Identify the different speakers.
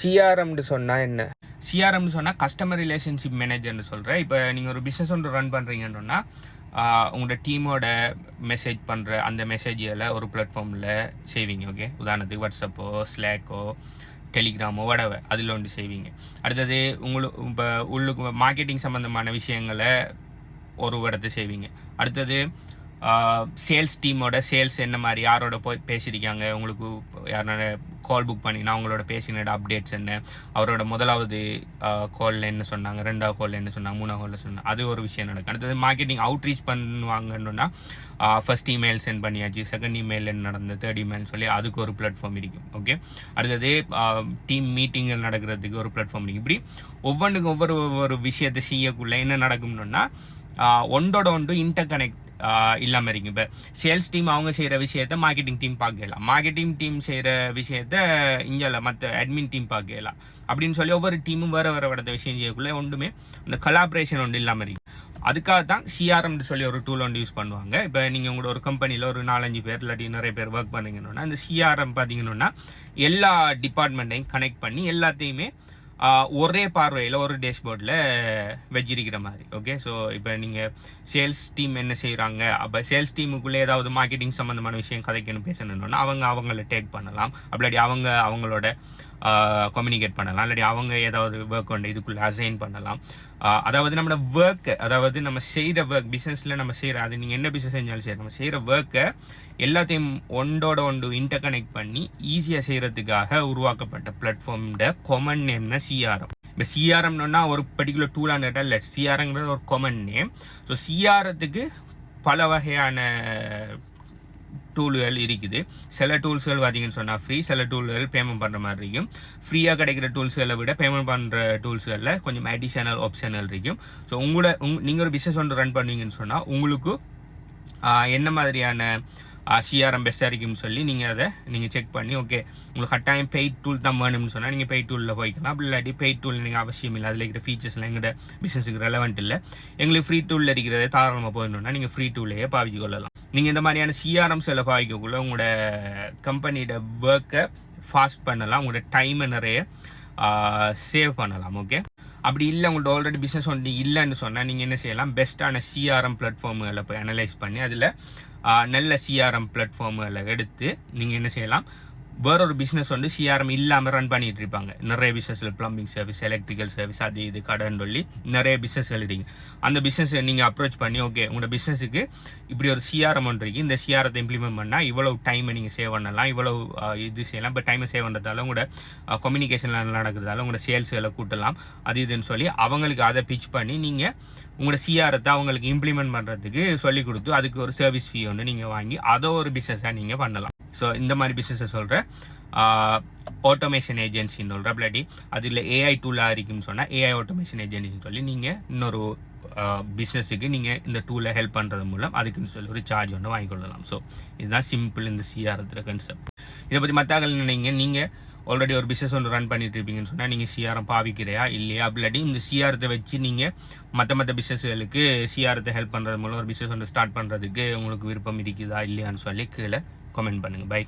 Speaker 1: சிஆர்எம்னு சொன்னால் என்ன? சிஆர்எம்னு சொன்னால் கஸ்டமர் ரிலேஷன்ஷிப் மேனேஜர்னு சொல்கிறேன். இப்போ நீங்கள் ஒரு பிஸ்னஸ் ஒன்று ரன் பண்ணுறீங்கன்னா உங்களோட டீமோட மெசேஜ் பண்ணுற அந்த மெசேஜில் ஒரு பிளாட்ஃபார்மில் செய்வீங்க. ஓகே, உதாரணத்துக்கு வாட்ஸ்அப்போ, ஸ்லாக்கோ, டெலிகிராமோ, வடவை அதில் ஒன்று செய்வீங்க. அடுத்தது உங்களுக்கு இப்போ உள்ளுக்கு மார்க்கெட்டிங் சம்மந்தமான விஷயங்களை ஒரு இடத்த செய்வீங்க. அடுத்தது சேல்ஸ் டீமோட சேல்ஸ் என்ன மாதிரி யாரோட போய் பேசியிருக்காங்க, உங்களுக்கு யாரோட கால் புக் பண்ணினா அவங்களோட பேசினோட அப்டேட்ஸ் என்ன, அவரோட முதலாவது காலில் என்ன சொன்னாங்க, ரெண்டாவது காலில் என்ன சொன்னாங்க, மூணாவது காலில் சொன்னாங்க, அது ஒரு விஷயம் நடக்கும். அடுத்தது மார்க்கெட்டிங் அவுட்ரீச் பண்ணுவாங்கன்னா ஃபர்ஸ்ட் இமெயில் சென்ட் பண்ணியாச்சு, செகண்ட் இமெயில் என்ன நடந்தது, தேர்ட் இமெயில் சொல்லி அதுக்கு ஒரு பிளாட்ஃபார்ம் இருக்கும். ஓகே, அடுத்தது டீம் மீட்டிங்கில் நடக்கிறதுக்கு ஒரு பிளாட்ஃபார்ம் இருக்கும். இப்படி ஒவ்வொன்றுக்கும் ஒவ்வொரு விஷயத்தை செய்யக்குள்ள என்ன நடக்கும்னா ஒன்றோட ஒன்று இன்டர் கனெக்ட் இல்லாமல் இருக்கும். இப்போ சேல்ஸ் டீம் அவங்க செய்கிற விஷயத்த மார்க்கெட்டிங் டீம் பார்க்கலாம், மார்க்கெட்டிங் டீம் செய்கிற விஷயத்த இங்கே மற்ற அட்மின் டீம் பார்க்கலாம் அப்படின்னு சொல்லி ஒவ்வொரு டீமும் வேறு வேறு விஷயம் செய்யக்குள்ளே ஒன்றுமே அந்த கொலாபரேஷன் ஒன்று இல்லாமல் இருக்கும். அதுக்காக தான் சிஆர்எம்னு சொல்லி ஒரு டூல் ஒன்று யூஸ் பண்ணுவாங்க. இப்போ நீங்கள் உங்களோட ஒரு கம்பெனியில் ஒரு 4-5 பேர் இல்லாட்டி நிறைய பேர் ஒர்க் பண்ணீங்கன்னா அந்த சிஆர்எம் பார்த்தீங்கன்னா எல்லா டிபார்ட்மெண்ட்டையும் கனெக்ட் பண்ணி எல்லாத்தையுமே ஒரே பார்வையில் ஒரு டேஷ்போர்டில் வச்சிருக்கிற மாதிரி. ஓகே, ஸோ இப்போ நீங்கள் சேல்ஸ் டீம் என்ன செய்கிறாங்க, அப்போ சேல்ஸ் டீமுக்குள்ளே ஏதாவது மார்க்கெட்டிங் சம்மந்தமான விஷயம் கதைக்கணும் பேசணுன்னா அவங்கள டேக் பண்ணலாம், அப்படி அவங்களோட கம்யூனிகேட் பண்ணலாம், இல்லாட்டி அவங்க ஏதாவது ஒர்க் ஒன்று இதுக்குள்ளே அசைன் பண்ணலாம். அதாவது நம்மளோட ஒர்க்கு, அதாவது நம்ம செய்கிற ஒர்க் பிஸ்னஸில் நம்ம செய்கிற, அது நீங்கள் என்ன பிஸ்னஸ் செஞ்சாலும் சரி, நம்ம செய்கிற ஒர்க்கை எல்லாத்தையும் ஒன்றோட ஒன்று இன்டர் கனெக்ட் பண்ணி ஈஸியாக செய்கிறதுக்காக உருவாக்கப்பட்ட பிளாட்ஃபார்மோட காமன் நேம் தான் சிஆர்எம். இப்போ சிஆர்எம்னா ஒரு பர்டிகுலர் டூலான இல்லை, சிஆர்எம்ங்கிறது ஒரு காமன் நேம். ஸோ சிஆர்எத்துக்கு பல வகையான டூல்கள் இருக்குது. சில டூல்ஸ்கள் பார்த்தீங்கன்னு சொன்னால் ஃப்ரீ, சில டூல்கள் பேமெண்ட் பண்ணுற மாதிரி இருக்கும். ஃப்ரீயாக கிடைக்கிற டூல்ஸ்களை விட பேமெண்ட் பண்ணுற டூல்ஸ்களில் கொஞ்சம் அடிஷனல் ஆப்ஷனல் இருக்கும். ஸோ நீங்கள் ஒரு பிஸ்னஸ் ஒன்று ரன் பண்ணுவீங்கன்னு சொன்னால் உங்களுக்கு என்ன மாதிரியான சிஆர்எம் பெஸ்ட்டாக இருக்குன்னு சொல்லி நீங்கள் அதை செக் பண்ணி, ஓகே உங்களுக்கு கட்டாயம் பெய்ட் டூல் தான் வேணும்னு சொன்னால் நீங்கள் பெய்ட் டூலில் போய்க்கலாம். அப்படி இல்லாட்டி பெய்ட் டூல் நீங்கள் அவசியம் இல்லை, அதில் இருக்கிற ஃபீச்சர்ஸ்லாம் எங்களோட பிஸ்னஸுக்கு ரெலவெண்ட் இல்லை, எங்களுக்கு ஃப்ரீ டூலில் இருக்கிறதே தாராளமாக போயிடணுன்னா நீங்கள் ஃப்ரீ டூல்லையே பாவிச்சு கொள்ளலாம். நீங்கள் இந்த மாதிரியான சிஆர்எம் சில பாவிக்கக்குள்ள உங்களோட கம்பெனியோட ஒர்க்கை ஃபாஸ்ட் பண்ணலாம், உங்களோட டைமை நிறைய சேவ் பண்ணலாம். ஓகே, அப்படி இல்லை உங்கள்ட்ட ஆல்ரெடி பிஸ்னஸ் ஒன்று இல்லைன்னு சொன்னால் நீங்கள் என்ன செய்யலாம், பெஸ்ட்டான சிஆர்எம் பிளாட்ஃபார்முகளை போய் அனலைஸ் பண்ணி அதில் நல்ல சிஆர்எம் பிளாட்ஃபார்முகளை எடுத்து நீங்கள் என்ன செய்யலாம், வேறொரு பிஸ்னஸ் வந்து சிஆர்எம் இல்லாமல் ரன் பண்ணிட்டு இருப்பாங்க. நிறைய பிஸ்னஸில் ப்ளம்பிங் சர்வீஸ், எலக்ட்ரிக்கல் சர்வீஸ், அது இது கடன் சொல்லி நிறைய பிஸ்னஸ் எழுதிங்க. அந்த பிஸ்னஸை நீங்கள் அப்ரோச் பண்ணி, ஓகே உங்களோட பிஸ்னஸுக்கு இப்படி ஒரு சிஆர்எம் ஒன்று இருக்குது, இந்த சிஆர்எத்தை இம்ப்ளிமெண்ட் பண்ணால் இவ்வளவு டைமை நீங்கள் சேவ் பண்ணலாம், இவ்வளவு இது செய்யலாம். இப்போ டைமை சேவ் பண்ணுறதால உங்களோட கம்யூனிகேஷனில் நடக்கிறதால உங்களோட சேல்ஸுகளை கூட்டலாம், அது இதுன்னு சொல்லி அவங்களுக்கு அதை பிச் பண்ணி நீங்கள் உங்களோட சிஆர்எத்தை அவங்களுக்கு இம்ப்ளிமெண்ட் பண்ணுறதுக்கு சொல்லிக் கொடுத்து அதுக்கு ஒரு சர்வீஸ் ஃபீ ஒன்று நீங்கள் வாங்கி அதை ஒரு பிஸ்னஸாக நீங்கள் பண்ணலாம். ஸோ இந்த மாதிரி பிஸ்னஸை சொல்கிறேன். ஆட்டோமேஷன் ஏஜென்சின்னு சொல்கிறேன். இல்லாட்டி அதில் ஏஐ டூலாக இருக்குன்னு சொன்னால் ஏஐ ஆட்டோமேஷன் ஏஜென்சின்னு சொல்லி நீங்கள் இன்னொரு பிஸ்னஸுக்கு நீங்கள் இந்த டூலை ஹெல்ப் பண்ணுறது மூலம் அதுக்குன்னு சொல்லி ஒரு சார்ஜ் ஒன்று வாங்கிக்கொள்ளலாம். ஸோ இதுதான் சிம்பிள் இந்த சிஆர்எத்தில் கான்செப்ட். இதை பற்றி மற்றாக்கள் நீங்கள் ஆல்ரெடி ஒரு பிஸ்னஸ் ஒன்று ரன் பண்ணிட்டு இருப்பீங்கன்னு சொன்னால் நீங்கள் சிஆர்எம் பாவிக்கிறையா இல்லையா, அப்படி இந்த சிஆர்எத்தை வச்சு நீங்கள் மற்ற பிஸ்னஸ்களுக்கு சிஆர்எத்தை ஹெல்ப் பண்ணுறது மூலம் ஒரு பிஸ்னஸ் ஒன்று ஸ்டார்ட் பண்ணுறதுக்கு உங்களுக்கு விருப்பம் இருக்குதா இல்லையான்னு சொல்லி கீழே கமெண்ட் பண்ணுங்கள். பை.